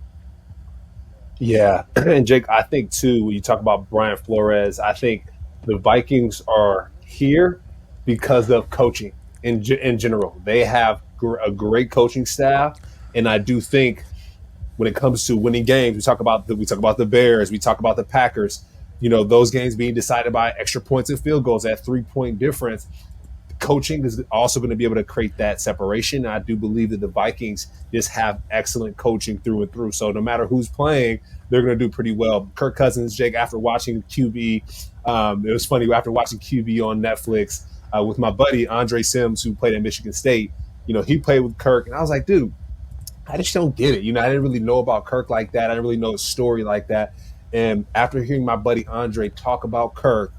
Yeah, and Jake, I think too, when you talk about Brian Flores, I think the Vikings are here because of coaching. in general. They have a great coaching staff, and I do think when it comes to winning games, we talk about the Bears, we talk about the Packers. Those games being decided by extra points and field goals, that 3-point difference. Coaching is also going to be able to create that separation. I do believe that the Vikings just have excellent coaching through and through. So no matter who's playing, they're going to do pretty well. Kirk Cousins, Jake, after watching QB, it was funny, after watching QB on Netflix with my buddy Andre Sims, who played at Michigan State, he played with Kirk. And I was like, dude, I just don't get it. I didn't really know about Kirk like that. I didn't really know his story like that. And after hearing my buddy Andre talk about Kirk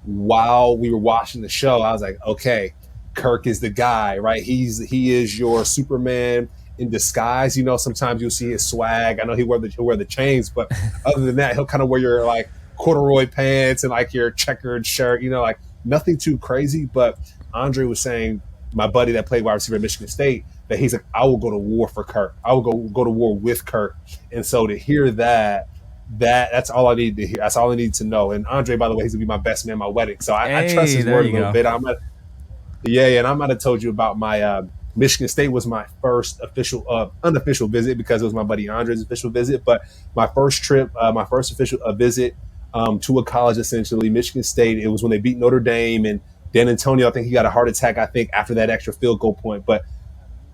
while we were watching the show, I was like, okay, Kirk is the guy, right? He is your Superman in disguise. Sometimes you'll see his swag. I know he'll wear the chains, but other than that, he'll kind of wear your like corduroy pants and like your checkered shirt, like nothing too crazy. But Andre was saying, my buddy that played wide receiver at Michigan State, that he's like, I will go to war for Kirk. I will go to war with Kirk. And so to hear that's all I need to hear. That's all I need to know. And Andre, by the way, he's gonna be my best man at my wedding. So I trust his word a little bit. And I might have told you about my Michigan State was my first official unofficial visit, because it was my buddy Andre's official visit. But my first trip, my first official visit to a college, essentially Michigan State. It was when they beat Notre Dame, and Dan Antonio, I think he got a heart attack, after that extra field goal point. But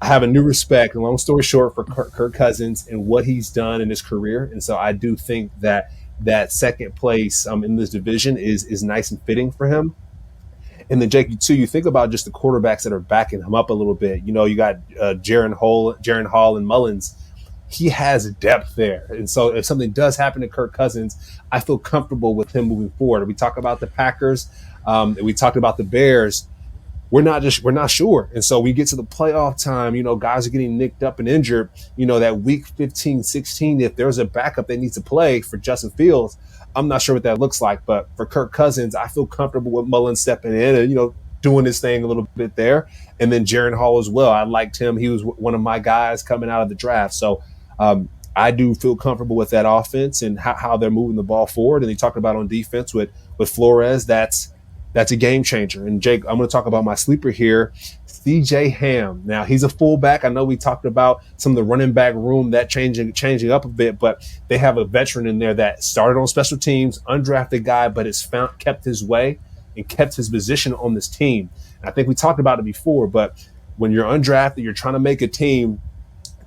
I have a new respect, and long story short, for Kirk Cousins and what he's done in his career. And so I do think that second place in this division is nice and fitting for him. And then, Jake, you think about just the quarterbacks that are backing him up a little bit. You got Jaren Hall and Mullins. He has depth there. And so if something does happen to Kirk Cousins, I feel comfortable with him moving forward. We talk about the Packers. We talked about the Bears. We're not sure. And so we get to the playoff time, guys are getting nicked up and injured, that week 15, 16, if there's a backup that needs to play for Justin Fields, I'm not sure what that looks like. But for Kirk Cousins, I feel comfortable with Mullins stepping in and, doing his thing a little bit there. And then Jaren Hall as well. I liked him. He was one of my guys coming out of the draft. So I do feel comfortable with that offense and how they're moving the ball forward. And they talked about on defense with Flores, that's a game changer. And Jake, I'm going to talk about my sleeper here, C.J. Ham. Now, he's a fullback. I know we talked about some of the running back room that changing up a bit, but they have a veteran in there that started on special teams, undrafted guy, but has kept his way and kept his position on this team. And I think we talked about it before, but when you're undrafted, you're trying to make a team.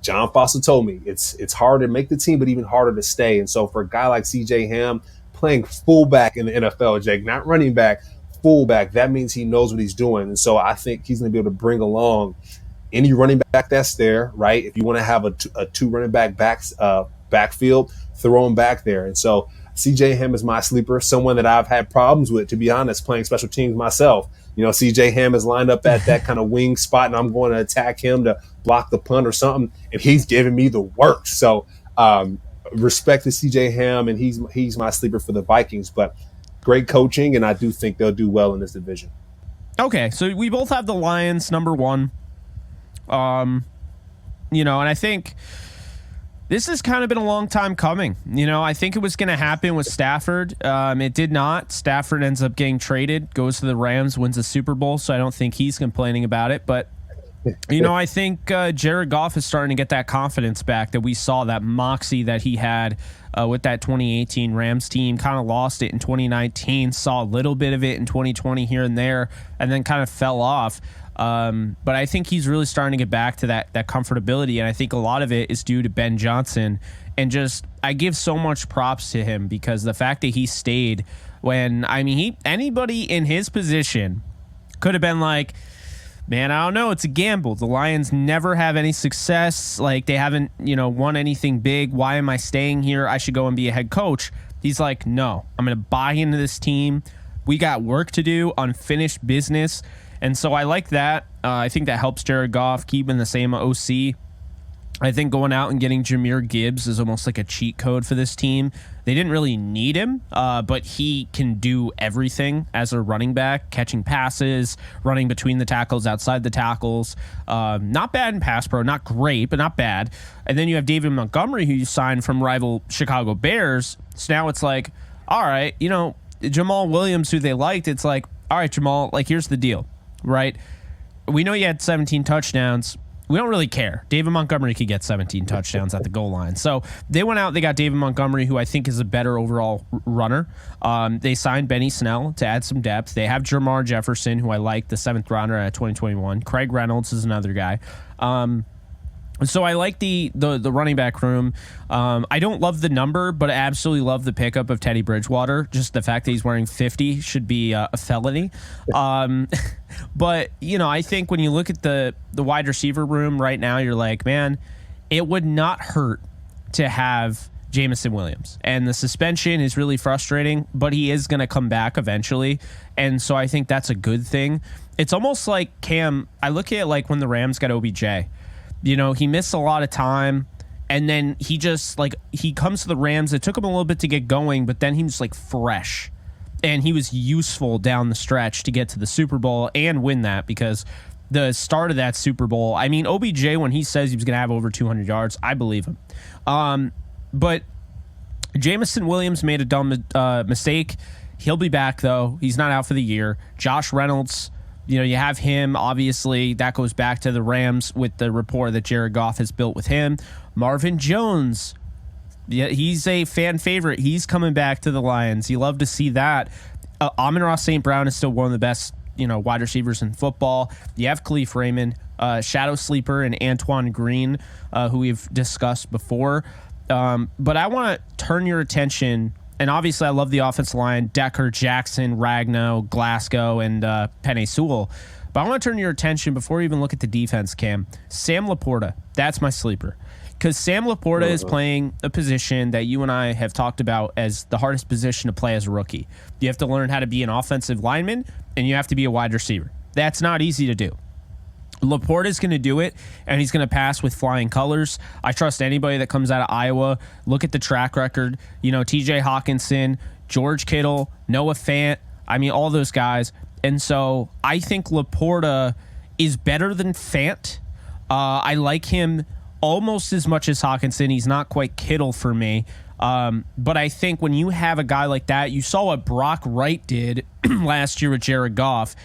John Foster told me it's hard to make the team, but even harder to stay. And so for a guy like C.J. Ham playing fullback in the NFL, Jake, not running back, fullback, that means he knows what he's doing. And so I think he's going to be able to bring along any running back that's there, right? If you want to have a two running backfield, throw him back there. And so C.J. Ham is my sleeper, someone that I've had problems with, to be honest, playing special teams myself. C.J. Ham is lined up at that kind of wing spot, and I'm going to attack him to block the punt or something, and he's giving me the works. So respect to C.J. Ham, and he's my sleeper for the Vikings. But great coaching, and I do think they'll do well in this division. Okay, so we both have the Lions number one. And I think this has kind of been a long time coming. I think it was going to happen with Stafford. It did not. Stafford ends up getting traded, goes to the Rams, wins the Super Bowl, so I don't think he's complaining about it. But, I think Jared Goff is starting to get that confidence back that we saw, that moxie that he had with that 2018 Rams team. Kind of lost it in 2019, saw a little bit of it in 2020 here and there, and then kind of fell off. But I think he's really starting to get back to that comfortability, and I think a lot of it is due to Ben Johnson. And just, I give so much props to him, because the fact that he stayed when, anybody in his position could have been like, man, I don't know, it's a gamble. The Lions never have any success. Like, they haven't, won anything big. Why am I staying here? I should go and be a head coach. He's like, no, I'm going to buy into this team. We got work to do, unfinished business. And so I like that. I think that helps Jared Goff, keeping the same OC. I think going out and getting Jahmyr Gibbs is almost like a cheat code for this team. They didn't really need him, but he can do everything as a running back, catching passes, running between the tackles, outside the tackles. Not bad in pass pro, not great, but not bad. And then you have David Montgomery, who you signed from rival Chicago Bears. So now it's like, all right, Jamal Williams, who they liked, it's like, all right, Jamal, like, here's the deal, right? we know you had 17 touchdowns. We don't really care. David Montgomery could get 17 touchdowns at the goal line. So they went out, they got David Montgomery, who I think is a better overall runner. They signed Benny Snell to add some depth. They have Jermar Jefferson, who I like, the 7th rounder at 2021. Craig Reynolds is another guy. So I like the running back room. I don't love the number, but I absolutely love the pickup of Teddy Bridgewater. Just the fact that he's wearing 50 should be a felony. But, I think when you look at the wide receiver room right now, you're like, man, it would not hurt to have Jameson Williams. And the suspension is really frustrating, but he is going to come back eventually. And so I think that's a good thing. It's almost like Cam, I look at it like when the Rams got OBJ. He missed a lot of time, and then he just, he comes to the Rams. It took him a little bit to get going, but then he was, fresh. And he was useful down the stretch to get to the Super Bowl and win that, because the start of that Super Bowl, I mean, OBJ, when he says he was going to have over 200 yards, I believe him. But Jameson Williams made a dumb mistake. He'll be back, though. He's not out for the year. Josh Reynolds, you have him, obviously. That goes back to the Rams with the rapport that Jared Goff has built with him. Marvin Jones, he's a fan favorite. He's coming back to the Lions. You love to see that. Amon-Ra St. Brown is still one of the best, wide receivers in football. You have Khalif Raymond, Shadow Sleeper, and Antoine Green, who we've discussed before. But I want to turn your attention. And obviously, I love the offensive line, Decker, Jackson, Ragnow, Glasgow, and Penei Sewell. But I want to turn your attention, before we even look at the defense, Cam, Sam Laporta. That's my sleeper. Because Sam Laporta is playing a position that you and I have talked about as the hardest position to play as a rookie. You have to learn how to be an offensive lineman, and you have to be a wide receiver. That's not easy to do. Laporta is going to do it, and he's going to pass with flying colors. I trust anybody that comes out of Iowa. Look at the track record. TJ Hawkinson, George Kittle, Noah Fant. I mean, all those guys. And so I think Laporta is better than Fant. I like him almost as much as Hawkinson. He's not quite Kittle for me. But I think when you have a guy like that, you saw what Brock Wright did last year with Jared Goff.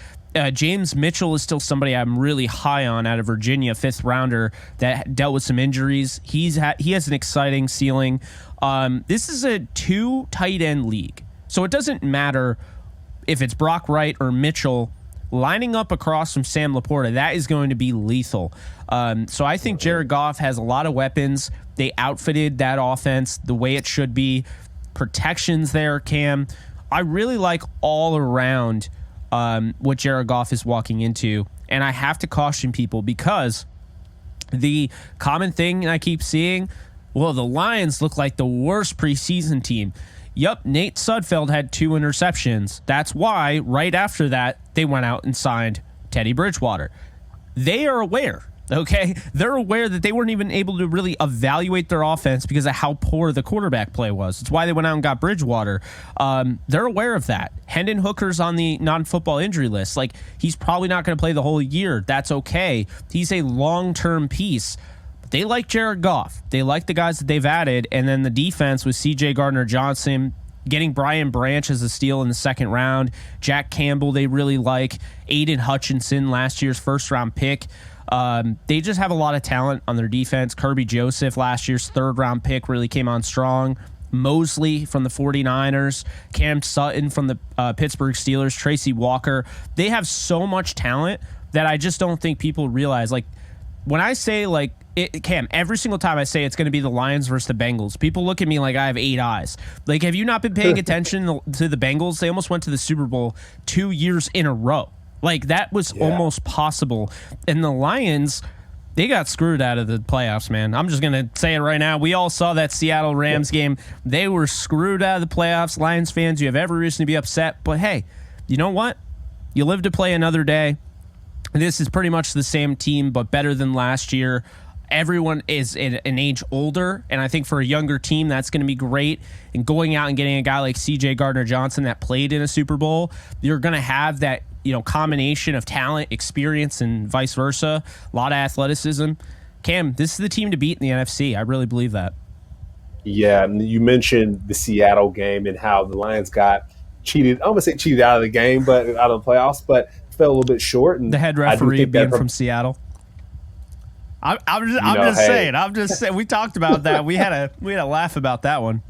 James Mitchell is still somebody I'm really high on out of Virginia, 5th rounder that dealt with some injuries. He has an exciting ceiling. This is a 2 tight end league, so it doesn't matter if it's Brock Wright or Mitchell lining up across from Sam Laporta. That is going to be lethal. So I think Jared Goff has a lot of weapons. They outfitted that offense the way it should be. Protections there, Cam. I really like all around what Jared Goff is walking into. And I have to caution people, because the common thing I keep seeing, the Lions look like the worst preseason team. Yep, Nate Sudfeld had 2 interceptions. That's why right after that, they went out and signed Teddy Bridgewater. They are aware. Okay, they're aware that they weren't even able to really evaluate their offense because of how poor the quarterback play was. It's why they went out and got Bridgewater. They're aware of that. Hendon Hooker's on the non-football injury list. He's probably not going to play the whole year. That's okay. He's a long-term piece. They like Jared Goff. They like the guys that they've added. And then the defense with C.J. Gardner-Johnson, getting Brian Branch as a steal in the 2nd round. Jack Campbell they really like. Aiden Hutchinson, last year's 1st-round pick. They just have a lot of talent on their defense. Kirby Joseph, last year's 3rd-round pick, really came on strong. Mosley from the 49ers, Cam Sutton from the Pittsburgh Steelers, Tracy Walker. They have so much talent that I just don't think people realize. When I say, Cam, every single time I say it's going to be the Lions versus the Bengals, people look at me like I have 8 eyes. Have you not been paying attention to the Bengals? They almost went to the Super Bowl 2 years in a row. That was almost possible. And the Lions, they got screwed out of the playoffs, man. I'm just going to say it right now. We all saw that Seattle Rams game. They were screwed out of the playoffs. Lions fans, you have every reason to be upset. But, hey, you know what? You live to play another day. This is pretty much the same team, but better than last year. Everyone is an age older, and I think for a younger team, that's going to be great. And going out and getting a guy like C.J. Gardner-Johnson that played in a Super Bowl, you're going to have that combination of talent, experience, and vice versa. A lot of athleticism. Cam, this is the team to beat in the NFC. I really believe that. Yeah, and you mentioned the Seattle game and how the Lions got cheated. I'm going to say cheated out of the game, but out of the playoffs. But fell a little bit short. And the head referee being from Seattle. I'm just saying. We talked about that. We had a laugh about that one.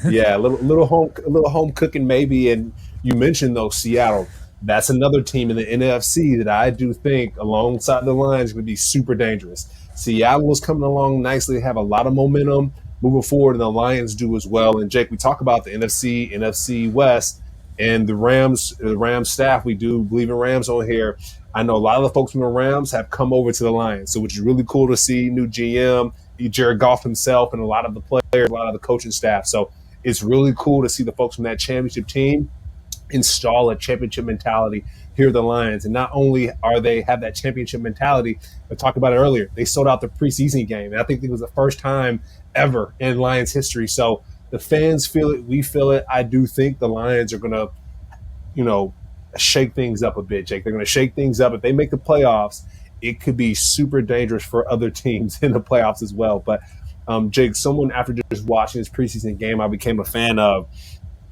Yeah, a little home cooking maybe. And you mentioned though Seattle. That's another team in the NFC that I do think, alongside the Lions, is going to be super dangerous. Seattle is coming along nicely, have a lot of momentum moving forward, and the Lions do as well. And Jake, we talk about the NFC West, and the Rams staff. We do Bleav in Rams on here. I know a lot of the folks from the Rams have come over to the Lions, so which is really cool to see. New GM, Jared Goff himself, and a lot of the players, a lot of the coaching staff. So it's really cool to see the folks from that championship team install a championship mentality here at the Lions. And not only are they have that championship mentality, I talked about it earlier, they sold out the preseason game. And I think it was the first time ever in Lions history. So the fans feel it, we feel it. I do think the Lions are going to, shake things up a bit, Jake. They're going to shake things up. If they make the playoffs, it could be super dangerous for other teams in the playoffs as well. But Jake, someone after just watching this preseason game I became a fan of,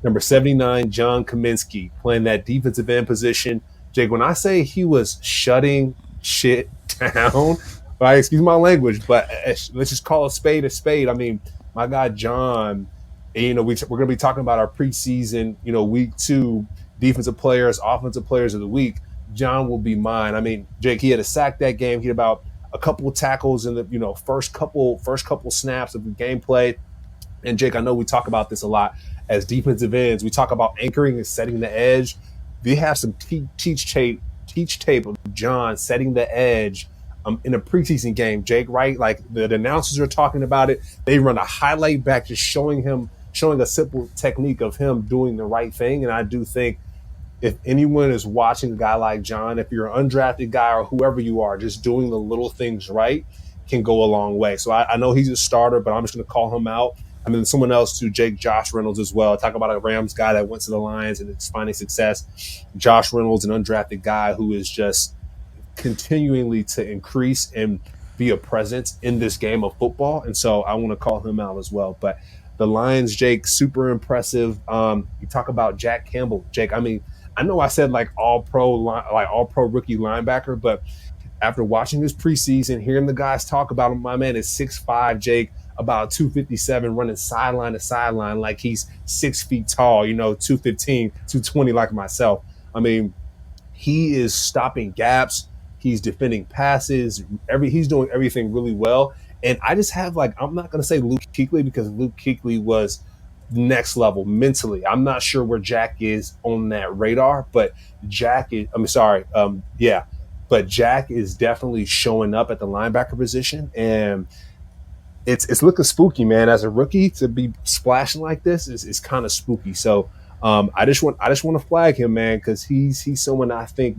number 79, John Kaminsky, playing that defensive end position. Jake, when I say he was shutting shit down, right, excuse my language, but let's just call a spade. I mean, my guy John, we're going to be talking about our preseason, week 2 defensive players, offensive players of the week. John will be mine. I mean, Jake, he had a sack that game. He had about a couple of tackles in the first couple snaps of the gameplay. And Jake, I know we talk about this a lot as defensive ends. We talk about anchoring and setting the edge. They have some teach tape of John setting the edge in a preseason game, Jake, right? Like the announcers are talking about it. They run a highlight back just showing a simple technique of him doing the right thing. And I do think if anyone is watching a guy like John, if you're an undrafted guy or whoever you are, just doing the little things right can go a long way. So I know he's a starter, but I'm just going to call him out. I mean, someone else too, Jake, Josh Reynolds as well. Talk about a Rams guy that went to the Lions and is finding success. Josh Reynolds, an undrafted guy who is just continually to increase and be a presence in this game of football. And so I want to call him out as well. But the Lions, Jake, super impressive. You talk about Jack Campbell, Jake. I mean, I know I said all pro rookie linebacker, but after watching this preseason, hearing the guys talk about him, my man is 6'5", Jake, about 257, running sideline to sideline like he's 6 feet tall, 215, 220 like myself. I mean, he is stopping gaps. He's defending passes. He's doing everything really well. And I just have I'm not going to say Luke Kuechly because Luke Kuechly was next level mentally. I'm not sure where Jack is on that radar, but Jack is definitely showing up at the linebacker position, and it's looking spooky, man. As a rookie to be splashing like this is kind of spooky. So I just want to flag him, man, because he's someone I think,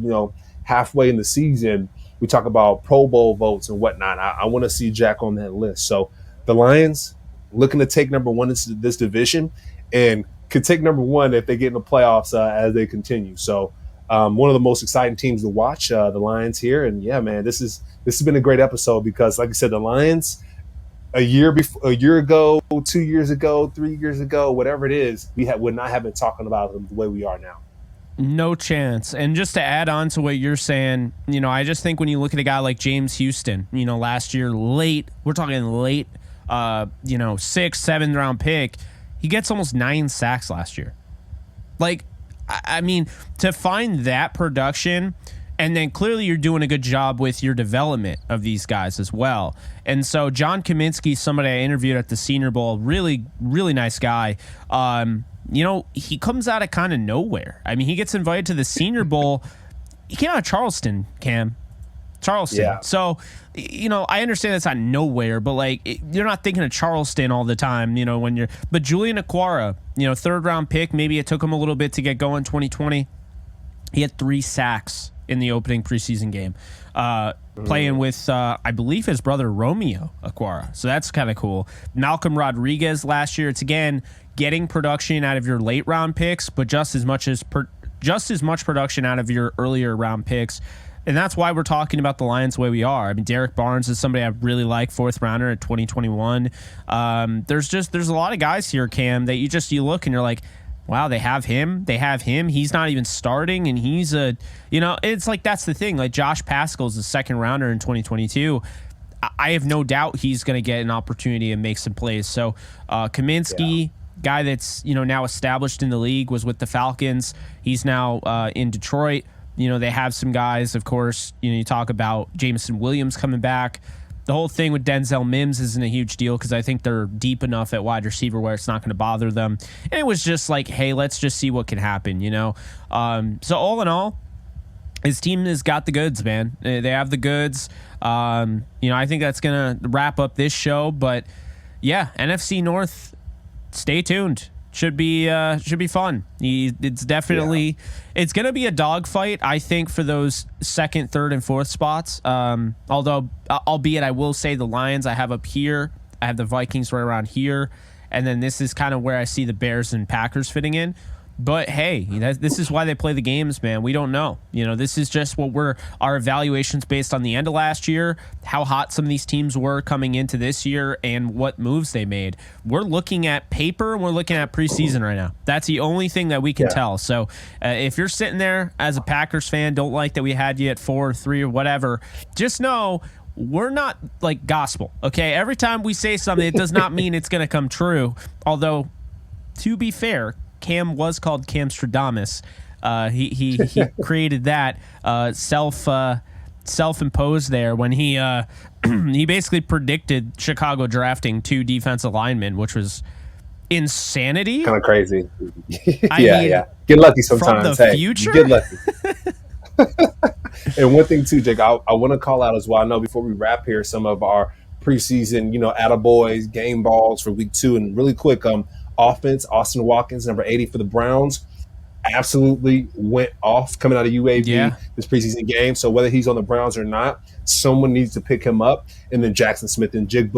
halfway in the season we talk about Pro Bowl votes and whatnot. I want to see Jack on that list. So the Lions looking to take number 1 in this division, and could take number 1 if they get in the playoffs as they continue. So one of the most exciting teams to watch, the Lions here. And yeah, man, this has been a great episode because, like I said, the Lions a year ago, 2 years ago, 3 years ago, whatever it is, would not have been talking about them the way we are now. No chance. And just to add on to what you're saying, I just think when you look at a guy like James Houston, last year we're talking late, 6th, 7th round pick, he gets almost 9 sacks last year. I mean, to find that production, and then clearly you're doing a good job with your development of these guys as well. And so John Kaminsky, somebody I interviewed at the Senior Bowl, really, really nice guy. He comes out of kind of nowhere. I mean, he gets invited to the Senior Bowl. He came out of Charleston, Cam. Charleston. Yeah. So, I understand that's not nowhere, but you're not thinking of Charleston all the time, but Julian Okwara, 3rd round pick, maybe it took him a little bit to get going 2020. He had 3 sacks in the opening preseason game, playing with, I Bleav, his brother Romeo Okwara. So that's kind of cool. Malcolm Rodriguez last year, it's again getting production out of your late round picks, but just as much production out of your earlier round picks. And that's why we're talking about the Lions the way we are. I mean, Derek Barnes is somebody I really like, 4th rounder at 2021. There's a lot of guys here, Cam, that you look and you're like, wow, they have him. He's not even starting, and he's it's like that's the thing. Like Josh Pascal's a second rounder in 2022. I have no doubt he's going to get an opportunity and make some plays. So Kaminsky, guy that's now established in the league, was with the Falcons. He's now in Detroit. They have some guys, of course. You talk about Jameson Williams coming back. The whole thing with Denzel Mims isn't a huge deal because I think they're deep enough at wide receiver where it's not going to bother them. And it was just like, hey, let's just see what can happen, So all in all, his team has got the goods, man. They have the goods. I think that's going to wrap up this show. But, yeah, NFC North, stay tuned. Should be fun. It's definitely it's going to be a dogfight, I think, for those second, third, and fourth spots. Albeit I will say the Lions I have up here. I have the Vikings right around here, and then this is kind of where I see the Bears and Packers fitting in. But hey, this is why they play the games, man. We don't know. This is just our evaluations based on the end of last year, how hot some of these teams were coming into this year, and what moves they made. We're looking at paper and we're looking at preseason right now. That's the only thing that we can tell. So if you're sitting there as a Packers fan, don't like that we had you at 4 or 3 or whatever, just know we're not like gospel. Okay, every time we say something, it does not mean it's going to come true. Although, to be fair, Cam was called Camstradamus. He created that self-imposed there when he he basically predicted Chicago drafting 2 defensive linemen, which was insanity. Kind of crazy. Yeah. Get lucky sometimes. From the future? Get lucky. And one thing too, Jake, I want to call out as well. I know before we wrap here, some of our preseason, attaboys, game balls for week 2, and really quick, offense, Austin Watkins, number 80 for the Browns, absolutely went off coming out of UAB this preseason game. So whether he's on the Browns or not, someone needs to pick him up. And then Jackson Smith and Jake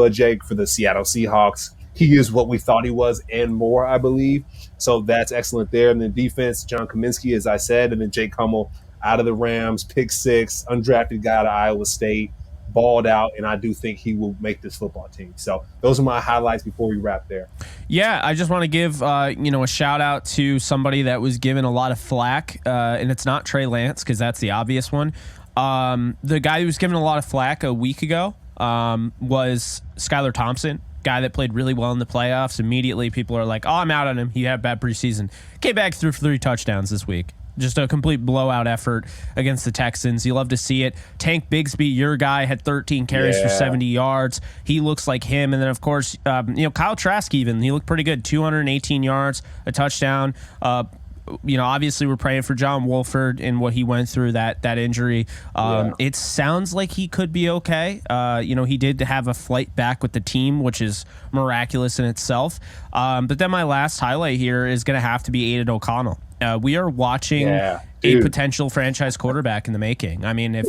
for the Seattle Seahawks. He is what we thought he was and more, I believe. So that's excellent there. And then defense, John Kaminsky, as I said, and then Jake Hummel out of the Rams, pick 6, undrafted guy out of Iowa State, balled out, and I do think he will make this football team. So those are my highlights before we wrap there. Yeah, I just want to give a shout out to somebody that was given a lot of flack, and it's not Trey Lance because that's the obvious one. The guy who was given a lot of flack a week ago was Skylar Thompson, guy that played really well in the playoffs. Immediately, people are like, "Oh, I'm out on him. He had a bad preseason." Came back through 3 touchdowns this week. Just a complete blowout effort against the Texans. You love to see it. Tank Bigsby, your guy, had 13 carries for 70 yards. He looks like him. And then, of course, Kyle Trask even. He looked pretty good. 218 yards, a touchdown. Obviously we're praying for John Wolford and what he went through, that injury. It sounds like he could be okay. He did have a flight back with the team, which is miraculous in itself. But then my last highlight here is going to have to be Aiden O'Connell. We are watching a potential franchise quarterback in the making. I mean, if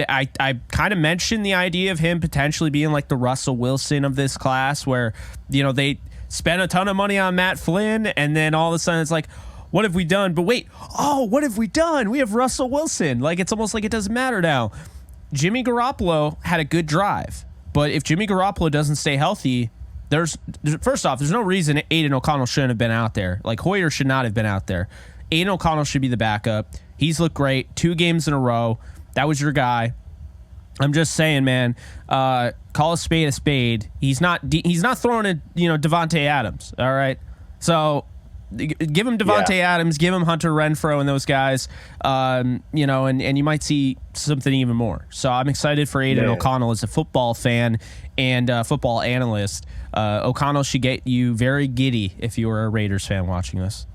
I kind of mentioned the idea of him potentially being like the Russell Wilson of this class, where they spent a ton of money on Matt Flynn, and then all of a sudden it's like, what have we done? But wait, what have we done? We have Russell Wilson. Like, it's almost like it doesn't matter now. Jimmy Garoppolo had a good drive, but if Jimmy Garoppolo doesn't stay healthy, first off, there's no reason Aiden O'Connell shouldn't have been out there. Like, Hoyer should not have been out there. Aiden O'Connell should be the backup. He's looked great 2 games in a row. That was your guy. I'm just saying, man. Call a spade a spade. He's not throwing at Devontae Adams. All right, so give him Devontae Adams, give him Hunter Renfrow and those guys. And you might see something even more. So I'm excited for Aiden O'Connell as a football fan and football analyst. O'Connell should get you very giddy if you were a Raiders fan watching this.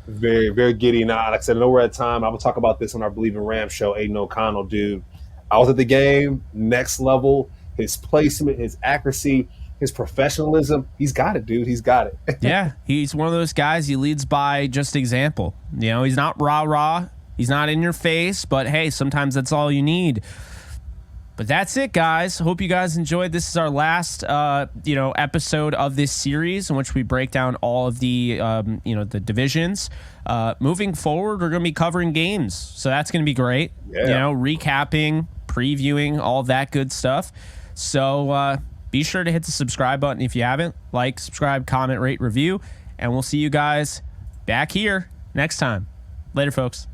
Very, very giddy. Now, like I said, I know we're at time. I will talk about this on our Bleav in Rams show. Aiden O'Connell, dude, I was at the game, next level. His placement, his accuracy, his professionalism. He's got it, dude. He's got it. Yeah, he's one of those guys. He leads by just example. He's not rah-rah. He's not in your face. But, hey, sometimes that's all you need. But that's it, guys. Hope you guys enjoyed. This is our last, episode of this series in which we break down all of the, the divisions. Moving forward, we're going to be covering games, so that's going to be great. Yeah. Recapping, previewing, all that good stuff. So be sure to hit the subscribe button if you haven't. Like, subscribe, comment, rate, review, and we'll see you guys back here next time. Later, folks.